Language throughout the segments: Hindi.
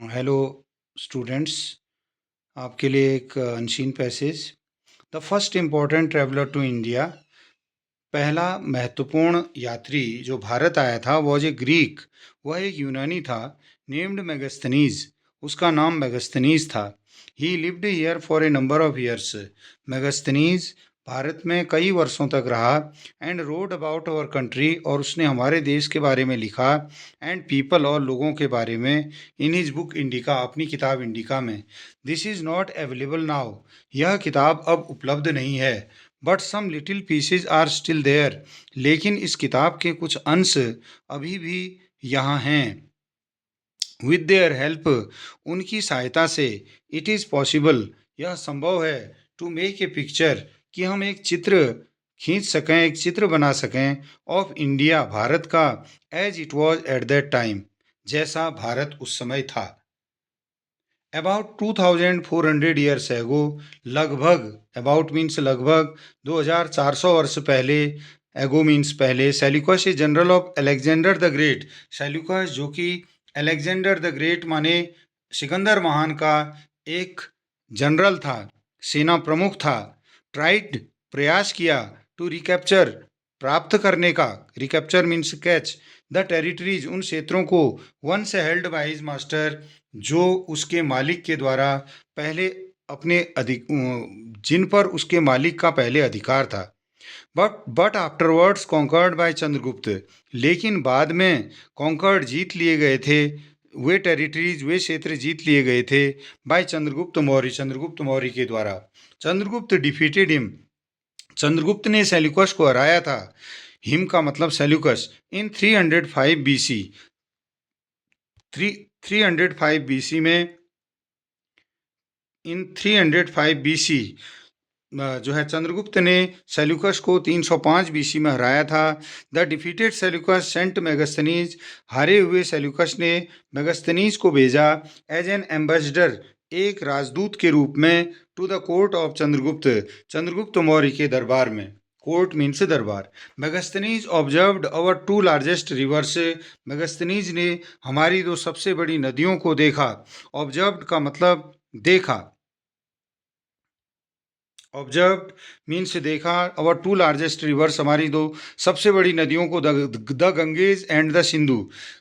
हेलो स्टूडेंट्स, आपके लिए एक unseen passage. The first important traveller to India, पहला महत्वपूर्ण यात्री जो भारत आया था वॉज ए ग्रीक। वह एक यूनानी था, नेम्ड मेगस्थनीज। उसका नाम मेगस्थनीज था। ही lived here for a number of years. Megasthenes Bharat में कई वर्षों तक रहा। And road about our country, और उसने हमारे देश के बारे में लिखा। एंड पीपल, और लोगों के बारे में। इन हिज बुक इंडिका, अपनी किताब इंडिका में। This is not available now, यह किताब अब उपलब्ध नहीं है। But some little pieces are still there, लेकिन इस किताब के कुछ अंश अभी भी यहाँ हैं। विद देयर हेल्प, उनकी सहायता से। इट इज़ पॉसिबल, यह संभव है। टू मेक ए पिक्चर, कि हम एक चित्र खींच सकें, एक चित्र बना सकें। ऑफ इंडिया, भारत का। As it was at that time, जैसा भारत उस समय था। अबाउट 2400 ईयर्स एगो, लगभग, अबाउट मीन्स लगभग, 2400 वर्ष पहले। एगो मीन्स पहले। Seleucus is general of Alexander the great. Seleucus जो कि अलेक्जेंडर द ग्रेट माने सिकंदर महान का एक जनरल था, सेना प्रमुख था। ट्राइड, प्रयास किया। टू रिकैप्चर, प्राप्त करने का। Recapture means catch. The territories, उन क्षेत्रों को। Once held by his master, जो उसके मालिक के द्वारा पहले अपने जिन पर उसके मालिक का पहले अधिकार था। But afterwards conquered by Chandragupta, लेकिन बाद में कॉन्कर्ड, जीत लिए गए थे। वे टेरिटरीज, वे क्षेत्र जीत लिए गए थे बाय चंद्रगुप्त मौर्य, चंद्रगुप्त मौर्य के द्वारा। चंद्रगुप्त डिफीटेड हिम, चंद्रगुप्त ने सेल्यूकस को हराया था। हिम का मतलब सेल्यूकस। इन 305 बीसी, 305 बीसी में, इन 305 बीसी जो है चंद्रगुप्त ने सेल्यूकस को 305 बीसी में हराया था। The defeated Seleucus sent Megasthenes, हारे हुए सेल्यूकस ने मेगस्थनीज को भेजा। एज एन एम्बेसडर, एक राजदूत के रूप में। To the court of Chandragupta, Chandragupta Maurya के दरबार में। कोर्ट मीन्स दरबार। Megasthenes observed our two largest rivers, Megasthenes ने हमारी दो सबसे बड़ी नदियों को देखा। ऑब्जर्व्ड का मतलब देखा। ऑब्जर्व्ड मीन्स देखा। अवर टू लार्जेस्ट रिवर्स, हमारी दो सबसे बड़ी नदियों को। The Ganges and the Sindhu,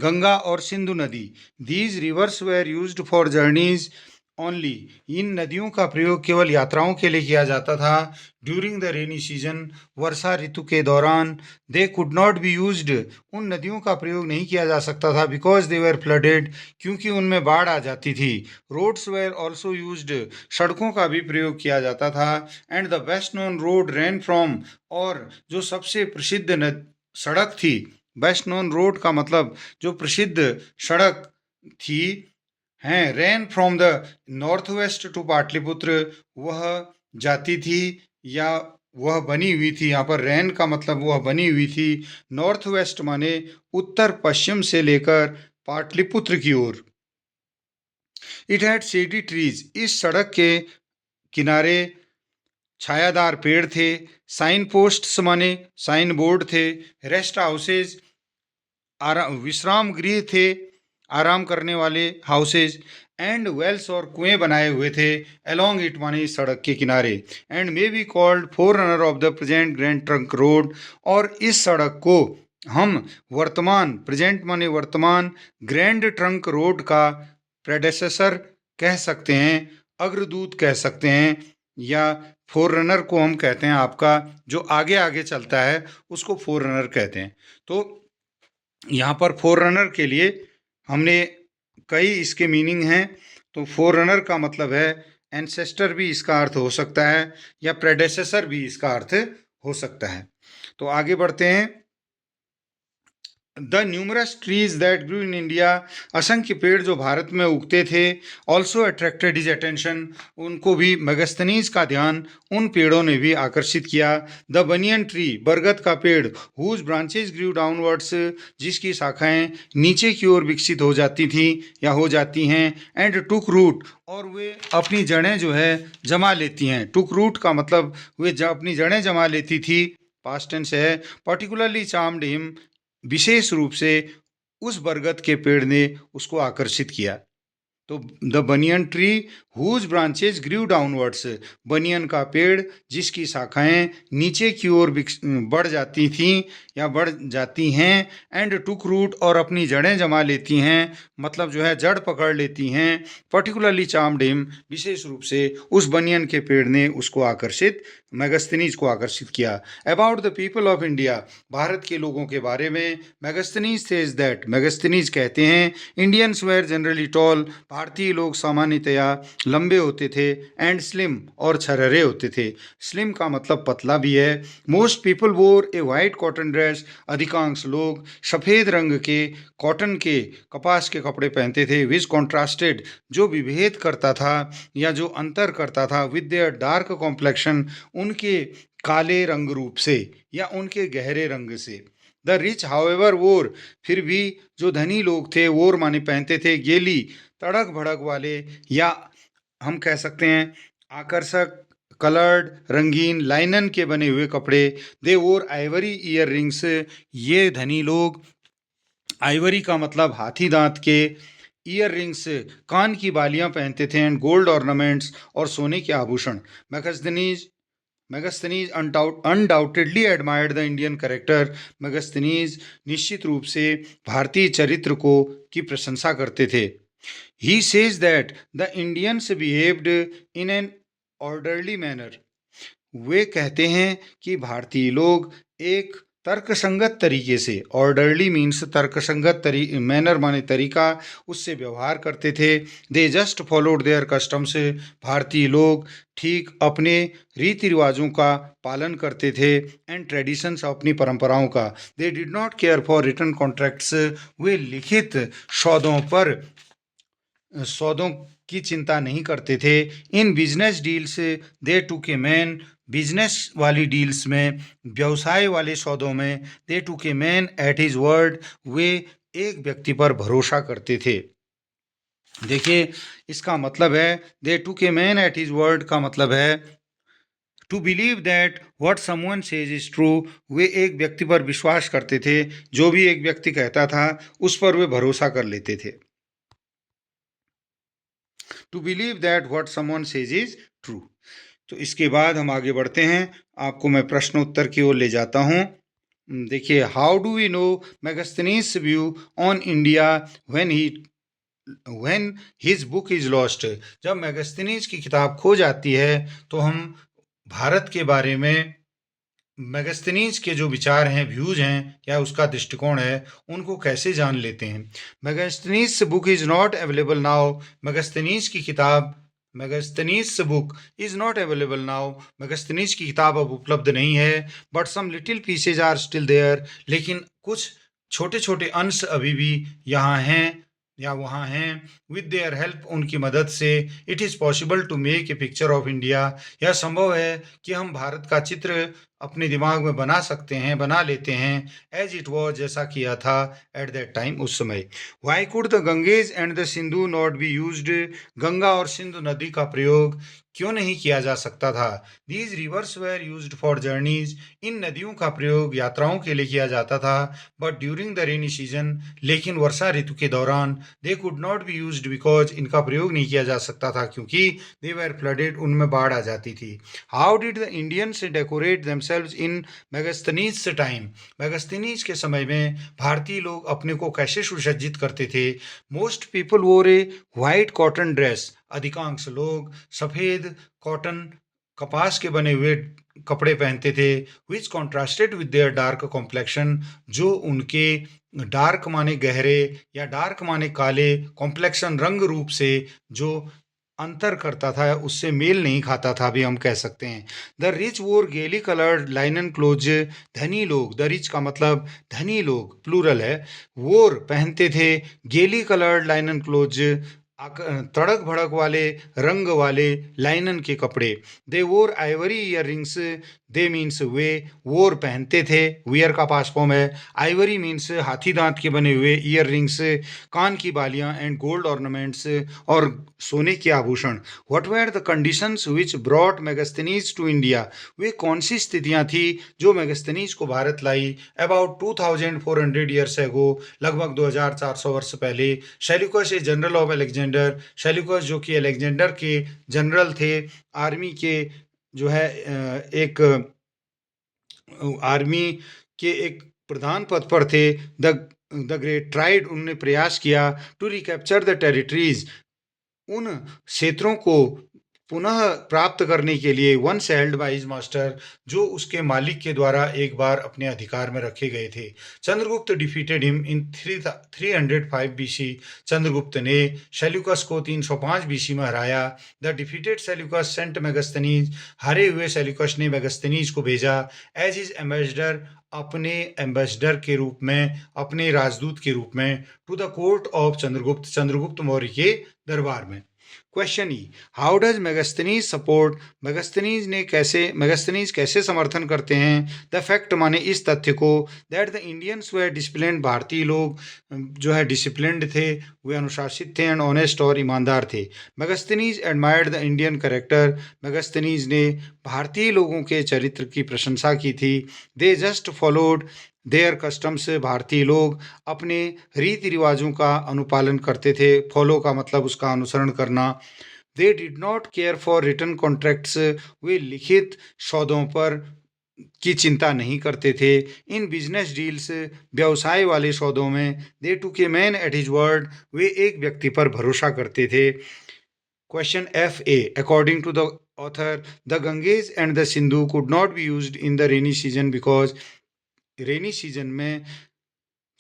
Ganga और सिंधु नदी। These rivers were used for journeys only, इन नदियों का प्रयोग केवल यात्राओं के लिए किया जाता था। ड्यूरिंग द रेनी सीजन, वर्षा ऋतु के दौरान। They could not be used, उन नदियों का प्रयोग नहीं किया जा सकता था। बिकॉज दे वर फ्लडेड, क्योंकि उनमें बाढ़ आ जाती थी। रोड्स वेर ऑल्सो यूज्ड, सड़कों का भी प्रयोग किया जाता था। And the best known road ran from, और जो सबसे प्रसिद्ध सड़क थी। बेस्ट नोन रोड का मतलब जो प्रसिद्ध सड़क थी, हैं, ran from the north west to Pataliputra, वह जाती थी या वह बनी हुई थी। यहाँ पर रैन का मतलब वह बनी हुई थी। नॉर्थ वेस्ट माने उत्तर पश्चिम से लेकर पाटलिपुत्र की ओर। इट हैड शेडी ट्रीज, इस सड़क के किनारे छायादार पेड़ थे। साइन पोस्ट्स माने साइन बोर्ड थे। रेस्ट हाउसेज, विश्राम गृह थे, आराम करने वाले हाउसेज। एंड वेल्स, और कुएं बनाए हुए थे। अलोंग इट माने इस सड़क के किनारे। And may be called four runner of the present grand trunk road, और इस सड़क को हम वर्तमान, प्रेजेंट माने वर्तमान, ग्रैंड ट्रंक रोड का प्रेडेसेसर कह सकते हैं, अग्रदूत कह सकते हैं। या फोर रनर को हम कहते हैं आपका जो आगे आगे चलता है, उसको फोर रनर कहते हैं। तो यहाँ पर फोर रनर के लिए हमने कई इसके मीनिंग हैं। तो फोर रनर का मतलब है एंसेस्टर, भी इसका अर्थ हो सकता है, या प्रेडेसेसर भी इसका अर्थ हो सकता है। तो आगे बढ़ते हैं। The numerous trees that grew in India, असंख्य पेड़ जो भारत में उगते थे। ऑल्सो अट्रैक्टेड हिज अटेंशन, उनको भी मेगस्थनीज का ध्यान उन पेड़ों ने भी आकर्षित किया। द बनियन ट्री, बरगद का पेड़। हुज ब्रांचेज ग्रू डाउनवर्ड्स, जिसकी शाखाएं नीचे की ओर विकसित हो जाती थी या हो जाती हैं। एंड टुक रूट, और वे अपनी जड़ें जो है जमा लेती हैं। टुक रूट का मतलब वे अपनी जड़ें जमा लेती थी, पास्ट टेंस है। पर्टिकुलरली चार्म्ड हिम, विशेष रूप से उस बरगद के पेड़ ने उसको आकर्षित किया। तो the banyan tree whose branches grew downwards, banyan का पेड़ जिसकी शाखाएं नीचे की ओर बढ़ जाती थीं या बढ़ जाती हैं, एंड टुक रूट, और अपनी जड़ें जमा लेती हैं, मतलब जो है जड़ पकड़ लेती हैं, पर्टिकुलरली चार्म्ड हिम, विशेष रूप से उस बनियन के पेड़ ने उसको आकर्षित, मेगास्थनीज को आकर्षित किया। About the people of India, Bharat के लोगों के बारे में, मेगास्थनीज सेज दैट, मेगास्थनीज कहते हैं, इंडियंस वेर जनरली टॉल, भारतीय लोग सामान्यतया लंबे होते थे, एंड स्लिम, और छरहरे होते थे। स्लिम का मतलब पतला भी है। मोस्ट पीपल वोर ए वाइट कॉटन ड्रेस, अधिकांश लोग सफ़ेद रंग के कॉटन के, कपास के कपड़े पहनते थे, विच कॉन्ट्रास्टेड, जो विभेद करता था या जो अंतर करता था, विद देयर डार्क कॉम्प्लेक्शन, उनके काले रंग रूप से या उनके गहरे रंग से। द रिच हाउएवर वोर, फिर भी जो धनी लोग थे, वोर माने पहनते थे, गेली, तड़क भड़क वाले, या हम कह सकते हैं आकर्षक, कलर्ड, रंगीन, लाइनन के बने हुए कपड़े। They wore ivory year rings, ये धनी लोग, आइवरी का मतलब हाथी दांत के, ईयर रिंग्स कान की बालियां पहनते थे, एंड गोल्ड ऑर्नामेंट्स, और सोने के आभूषण। Megasthenes undoubtedly admired the Indian character, Megasthenes निश्चित रूप से भारतीय चरित्र को की प्रशंसा करते थे। He says that the Indians behaved in an orderly manner, वे कहते हैं कि भारतीय लोग एक तर्कसंगत तरीके से, ऑर्डरली मीन्स तर्कसंगत मैनर माने तरीका, उससे व्यवहार करते थे। They just followed there customs, भारतीय लोग ठीक अपने रीति रिवाजों का पालन करते थे, एंड ट्रेडिशंस, अपनी परंपराओं का। They did not care for written contracts, वे लिखित सौदों की चिंता नहीं करते थे। In business deals they took a man, business वाली डील्स में, व्यवसाय वाले सौदों में, they took a man at his word, वे एक व्यक्ति पर भरोसा करते थे। देखिए इसका मतलब है, they took a man at his word का मतलब है to believe that what someone says is true, वे एक व्यक्ति पर विश्वास करते थे, जो भी एक व्यक्ति कहता था उस पर वे भरोसा कर लेते थे। To believe that what someone says is true. तो इसके बाद हम आगे बढ़ते हैं, आपको मैं प्रश्न उत्तर की ओर ले जाता हूँ। देखिए, how do we know Megasthenes view on India when his book is lost, जब मेगास्थनीज की किताब खो जाती है तो हम भारत के बारे में मेगास्थनीज के जो विचार हैं, व्यूज हैं, या उसका दृष्टिकोण है, उनको कैसे जान लेते हैं। Megasthenes book is not available now, Megasthenes की किताब, Megasthenes book is not available now, Megasthenes की किताब अब उपलब्ध नहीं है। But some little pieces are still there, लेकिन कुछ छोटे छोटे अंश अभी भी यहाँ हैं या वहाँ हैं। विद देयर हेल्प, उनकी मदद से, it is possible to make a picture of India, यह संभव है कि हम भारत का चित्र अपने दिमाग में बना सकते हैं, बना लेते हैं, एज इट वॉज, जैसा किया था एट दैट टाइम, उस समय। Y could the Ganges and the Sindhu not be used, Ganga और सिंधु नदी का प्रयोग क्यों नहीं किया जा सकता था। These rivers were used for journeys, इन नदियों का प्रयोग यात्राओं के लिए किया जाता था। But during the rainy season, लेकिन वर्षा ऋतु के दौरान, they could not be used because, इनका प्रयोग नहीं किया जा सकता था क्योंकि दे वेर फ्लडेड, उनमें बाढ़ आ जाती थी। How did the Indians decorate themselves in Megasthenes time, Megasthenes के समय में भारतीय लोग अपने को कैसे सुसज्जित करते थे। मोस्ट पीपल वोर ए व्हाइट कॉटन ड्रेस, अधिकांश लोग सफ़ेद कॉटन, कपास के बने हुए कपड़े पहनते थे। Which contrasted with their dark complexion, जो उनके डार्क माने गहरे या डार्क माने काले, कॉम्प्लेक्शन रंग रूप से जो अंतर करता था, उससे मेल नहीं खाता था भी हम कह सकते हैं। द रिच वोर गेली कलर्ड लाइनन क्लोज, धनी लोग, द रिच का मतलब धनी लोग, प्लूरल है, वोर पहनते थे, गेली कलर्ड लाइनन क्लोज, तड़क भड़क वाले रंग वाले लाइनन के कपड़े। They wore ivory earrings, they means वे, वोर पहनते थे, वियर का पास्ट फॉर्म है, आइवरी मीन्स हाथी दांत के बने हुए, ईयर रिंग्स कान की बालियां, एंड गोल्ड ऑर्नामेंट्स, और सोने के आभूषण। What were the conditions which brought Megasthenes to India, वे कौन सी स्थितियां थी जो मेगास्थनीज को भारत लाई। अबाउट 2400 ईयर्स एगो, लगभग 2400 वर्ष पहले, Seleucus a general of Alexandria Alexander Seleucus, जो कि अलेक्जेंडर के जनरल थे, आर्मी के जो है आर्मी के एक प्रधान पद पर थे। द द ग्रेट ट्राइड, उन्होंने प्रयास किया टू रिकैप्चर द टेरिटरीज, उन क्षेत्रों को पुनः प्राप्त करने के लिए, one sailed bye his master, जो उसके मालिक के द्वारा एक बार अपने अधिकार में रखे गए थे। Chandragupta defeated him in 305 BC, Chandragupta ने सेल्यूकस को 305 बीसी में हराया। The defeated Seleucus sent Megasthenes, हारे हुए सेल्यूकस ने मेगस्थनीज को भेजा एज हिज एम्बेसडर, अपने एम्बेसडर के रूप में, अपने राजदूत के रूप में, to the court of Chandragupta, Chandragupta Maurya के दरबार में। Question E, how does Megasthenes support, Megasthenes कैसे समर्थन करते हैं द फैक्ट, माने इस तथ्य को, that the Indians way disciplined, भारतीय लोग जो है डिसिप्लिन्ड थे, वे अनुशासित थे, एंड ऑनेस्ट और ईमानदार थे। Megasthenes admired the Indian character, Megasthenes ने भारतीय लोगों के चरित्र की प्रशंसा की थी। They just followed there customs, भारतीय लोग अपने रीति रिवाजों का अनुपालन करते थे। फॉलो का मतलब उसका अनुसरण करना। They did not care for written contracts, वे लिखित सौदों पर की चिंता नहीं करते थे। इन बिजनेस डील्स, व्यवसाय वाले सौदों में, they took a man at his word, वे एक व्यक्ति पर भरोसा करते थे। Question F A, according to the author, the Ganges and the Sindhu could not be used in the rainy season because, rainy season में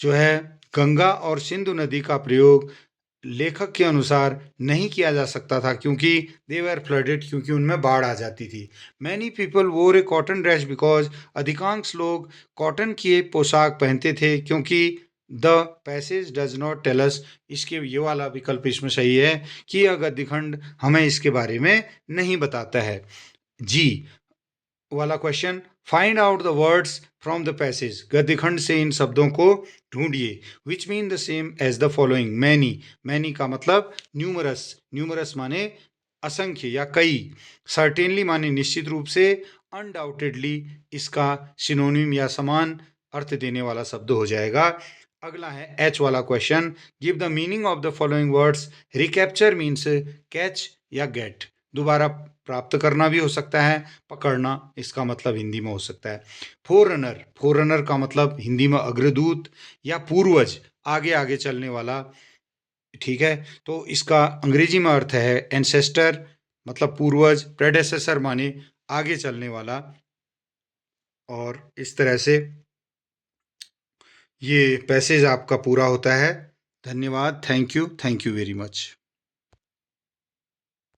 जो है गंगा और सिंधु नदी का प्रयोग लेखक के अनुसार नहीं किया जा सकता था, क्योंकि दे वर फ्लडेड, क्योंकि उनमें बाढ़ आ जाती थी। मैनी पीपल वोर ए कॉटन ड्रेस बिकॉज, अधिकांश लोग कॉटन की पोशाक पहनते थे, क्योंकि the passage does not tell us, इसके ये वाला विकल्प इसमें सही है कि यह गद्यखंड हमें इसके बारे में नहीं बताता है। जी वाला question, find out the words from the passage, गद्यखंड से इन शब्दों को ढूंढिए। Which mean the same as the following, many, many का मतलब न्यूमरस, न्यूमरस माने असंख्य या कई, सर्टेनली माने निश्चित रूप से, अनडाउटेडली इसका सिनोनिम या समान अर्थ देने वाला शब्द हो जाएगा। अगला है एच वाला question, give the meaning of the following words, recapture means catch या गेट, दोबारा प्राप्त करना भी हो सकता है, पकड़ना इसका मतलब हिंदी में हो सकता है। फोररनर, फोररनर का मतलब हिंदी में अग्रदूत या पूर्वज, आगे आगे चलने वाला, ठीक है। तो इसका अंग्रेजी में अर्थ है एंसेस्टर, मतलब पूर्वज, प्रेडेसेसर माने आगे चलने वाला। और इस तरह से ये पैसेज आपका पूरा होता है। धन्यवाद, थैंक यू वेरी मच।